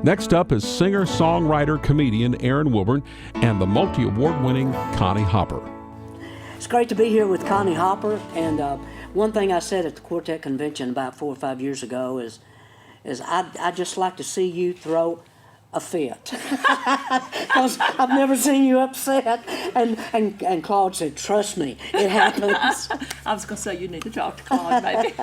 Next up is singer-songwriter comedian Aaron Wilburn and the multi-award-winning Connie Hopper. It's great to be here with Connie Hopper, and one thing I said at the Quartet Convention about 4 or 5 years ago is I'd just like to see you throw a fit, because I've never seen you upset. And Claude said, "Trust me, it happens." I was going to say you need to talk to Claude, maybe.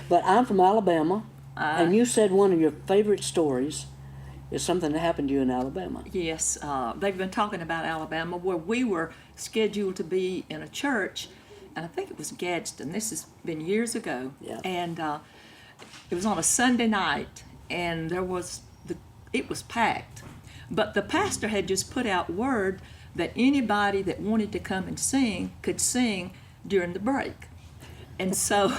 But I'm from Alabama, and you said one of your favorite stories is something that happened to you in Alabama. Yes, they've been talking about Alabama, where we were scheduled to be in a church, and I think it was Gadsden. This has been years ago. Yeah. And it was on a Sunday night, and it was packed. But the pastor had just put out word that anybody that wanted to come and sing could sing during the break. And so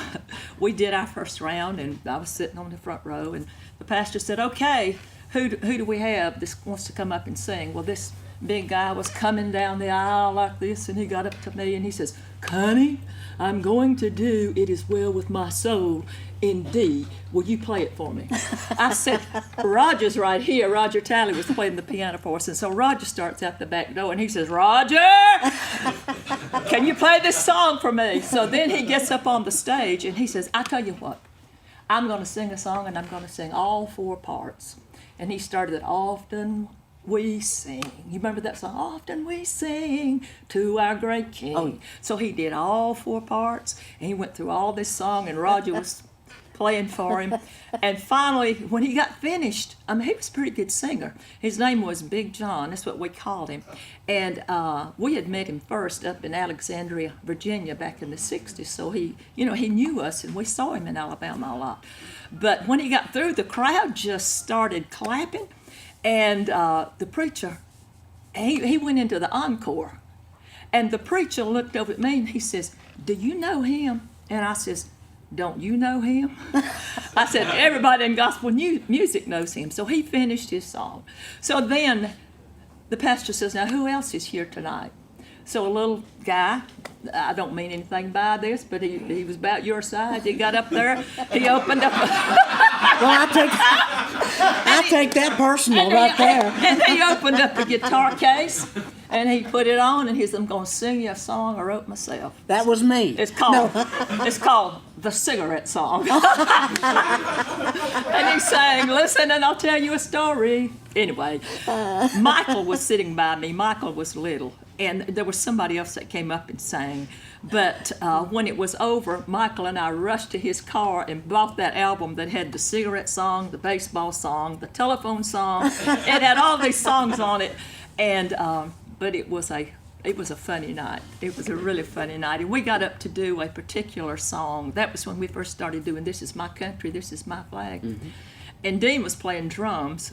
we did our first round, and I was sitting on the front row, and the pastor said, "Okay, who do we have that wants to come up and sing?" Well, this big guy was coming down the aisle like this, and he got up to me and he says, "Connie, I'm going to do It Is Well With My Soul in D. Will you play it for me?" I said, "Roger's right here." Roger Talley was playing the piano for us, and so Roger starts out the back door and he says, "Roger, can you play this song for me?" So then he gets up on the stage and he says, "I tell you what, I'm going to sing a song, and I'm going to sing all 4 parts." And he started it, "Often we sing." You remember that song? "Often we sing to our great King." Oh. So he did all 4 parts, and he went through all this song, and Roger was playing for him. And finally, when he got finished, he was a pretty good singer. His name was Big John. That's what we called him. And we had met him first up in Alexandria, Virginia, back in the 60s. So he knew us, and we saw him in Alabama a lot. But when he got through, the crowd just started clapping. And the preacher, he went into the encore. And the preacher looked over at me and he says, "Do you know him?" And I says, "Don't you know him?" I said, "Everybody in gospel music knows him." So he finished his song. So then the pastor says, "Now who else is here tonight?" So a little guy, I don't mean anything by this, but he was about your size. He got up there, he opened up. Well, I take that personal right there. And he opened up a guitar case, and he put it on, and he said, "I'm going to sing you a song I wrote myself." That was me. It's called The Cigarette Song. And he sang, "Listen, and I'll tell you a story." Anyway, Michael was sitting by me. Michael was little, and there was somebody else that came up and sang. But when it was over, Michael and I rushed to his car and bought that album that had the cigarette song, the baseball song, the telephone song. It had all these songs on it, and but it was a funny night. It was a really funny night, and we got up to do a particular song. That was when we first started doing "This Is My Country, This Is My Flag," and Dean was playing drums.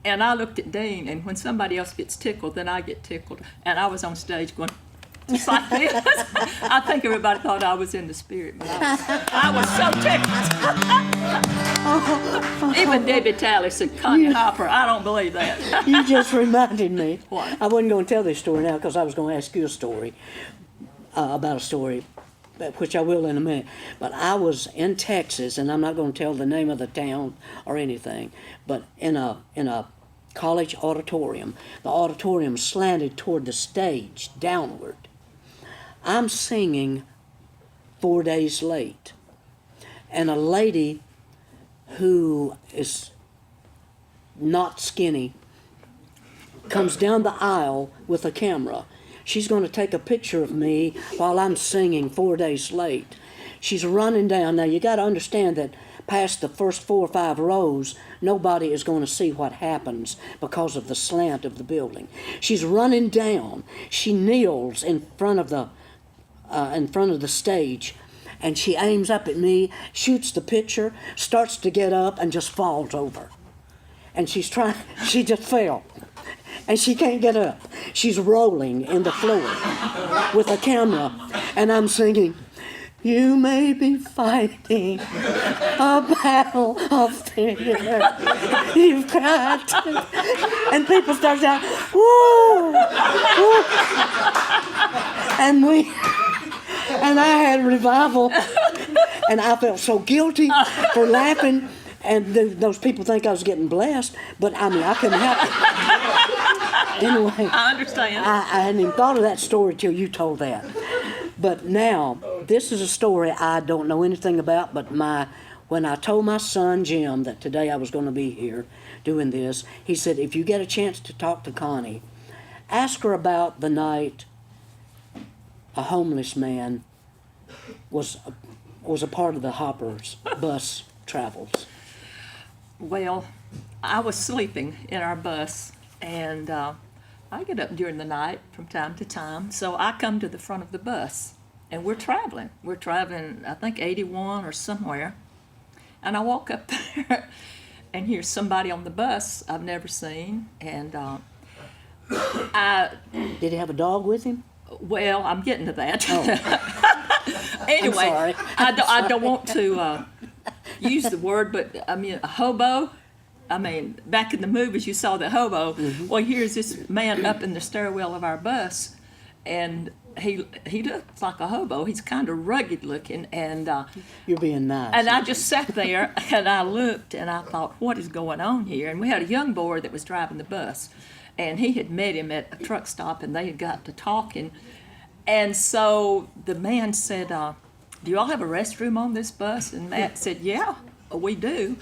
And I looked at Dean, and when somebody else gets tickled, then I get tickled. And I was on stage going, just like this. I think everybody thought I was in the spirit, but I was so tickled. Even Debbie Talley said, "Connie Hopper, I don't believe that." You just reminded me. What? I wasn't going to tell this story now because I was going to ask you a story about a story, which I will in a minute. But I was in Texas, and I'm not going to tell the name of the town or anything, but in a college auditorium. The auditorium slanted toward the stage, downward. I'm singing 4 Days Late, and a lady who is not skinny comes down the aisle with a camera. She's going to take a picture of me while I'm singing 4 Days Late. She's running down. Now, you got to understand that past the first 4 or 5 rows, nobody is going to see what happens because of the slant of the building. She's running down. She kneels in front of the stage, and she aims up at me, shoots the picture, starts to get up, and just falls over. And she just fell. And she can't get up. She's rolling in the floor with a camera, and I'm singing, "You may be fighting a battle of fear. You've got to." And people start shouting, "Woo! Woo!" And I had revival, and I felt so guilty for laughing. And those people think I was getting blessed, but I mean, I couldn't help it. Anyway, I understand. I hadn't even thought of that story till you told that. But now, this is a story I don't know anything about, but when I told my son Jim that today I was going to be here doing this, he said, if you get a chance to talk to Connie, ask her about the night a homeless man was a part of the Hopper's bus travels. Well, I was sleeping in our bus, and I get up during the night from time to time, so I come to the front of the bus, and we're traveling. We're traveling, I think, 81 or somewhere, and I walk up there, and here's somebody on the bus I've never seen, and Did he have a dog with him? well, I'm getting to that. Oh. Anyway, sorry. I don't want to use the word, but I mean, a hobo. I mean, back in the movies, you saw the hobo. Mm-hmm. Well, here's this man up in the stairwell of our bus, and he looks like a hobo. He's kind of rugged looking, and You're being nice. and I just sat there and I looked and I thought, what is going on here? And we had a young boy that was driving the bus, and he had met him at a truck stop, and they had got to talking. And so the man said, do you all have a restroom on this bus? And Matt said, yeah, we do.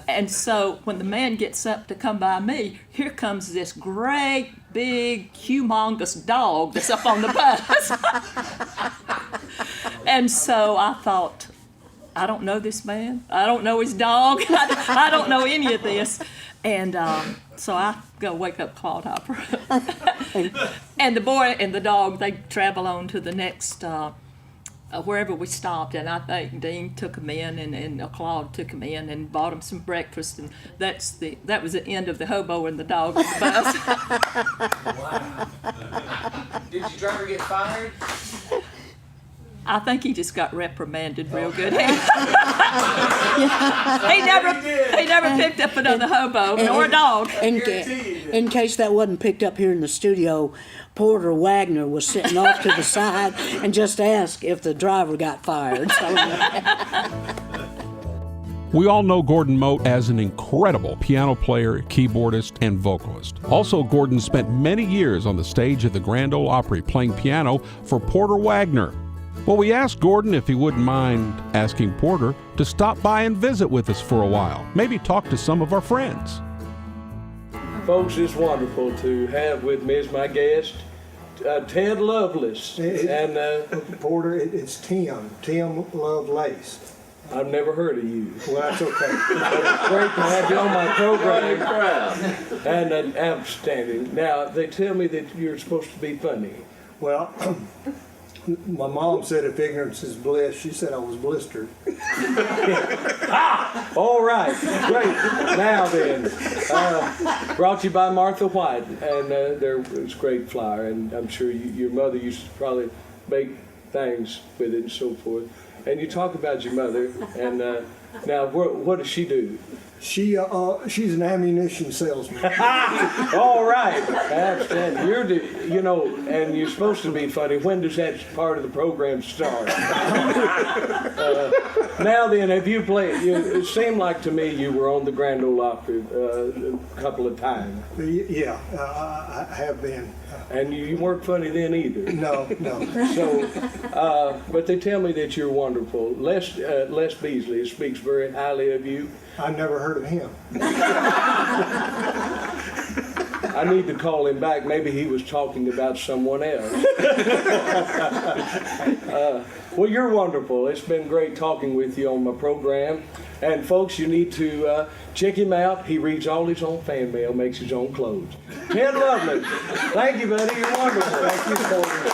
And so when the man gets up to come by me, here comes this great, big, humongous dog that's up on the bus. And so I thought, I don't know this man. I don't know his dog. I don't know any of this. And so I go wake up Claude Hopper. And the boy and the dog, they travel on to the next, wherever we stopped. And I think Dean took him in, and Claude took him in and bought him some breakfast. And that was the end of the hobo and the dog on the bus. Wow. Did your driver get fired? I think he just got reprimanded real good. He never picked up another hobo nor a dog. In case that wasn't picked up here in the studio, Porter Wagner was sitting off to the side and just asked if the driver got fired. We all know Gordon Mote as an incredible piano player, keyboardist, and vocalist. Also, Gordon spent many years on the stage at the Grand Ole Opry playing piano for Porter Wagner. Well, we asked Gordon if he wouldn't mind asking Porter to stop by and visit with us for a while, maybe talk to some of our friends. Folks, it's wonderful to have with me as my guest Ted Lovelace. Porter, it's Tim Lovelace. I've never heard of you. Well, that's okay. It's great to have you on my program. And outstanding. Now, they tell me that you're supposed to be funny. Well, my mom said if ignorance is bliss, she said I was blistered. All right, great. Now then, brought to you by Martha White, and there was great flour, and I'm sure your mother used to probably bake things with it and so forth. And you talk about your mother, and now what does she do? She's an ammunition salesman. All right, outstanding. And you're supposed to be funny. When does that part of the program start? Now then, have you played? It seemed like to me you were on the Grand Ole Opry a couple of times. Yeah, I have been. And you weren't funny then either. No. So, but they tell me that you're wonderful. Les Beasley speaks very highly of you. I never heard of him. I need to call him back. Maybe he was talking about someone else. Well, you're wonderful. It's been great talking with you on my program. And folks, you need to check him out. He reads all his own fan mail, makes his own clothes. Ted Lovelace. Thank you, buddy. You're wonderful. Thank you, Porter.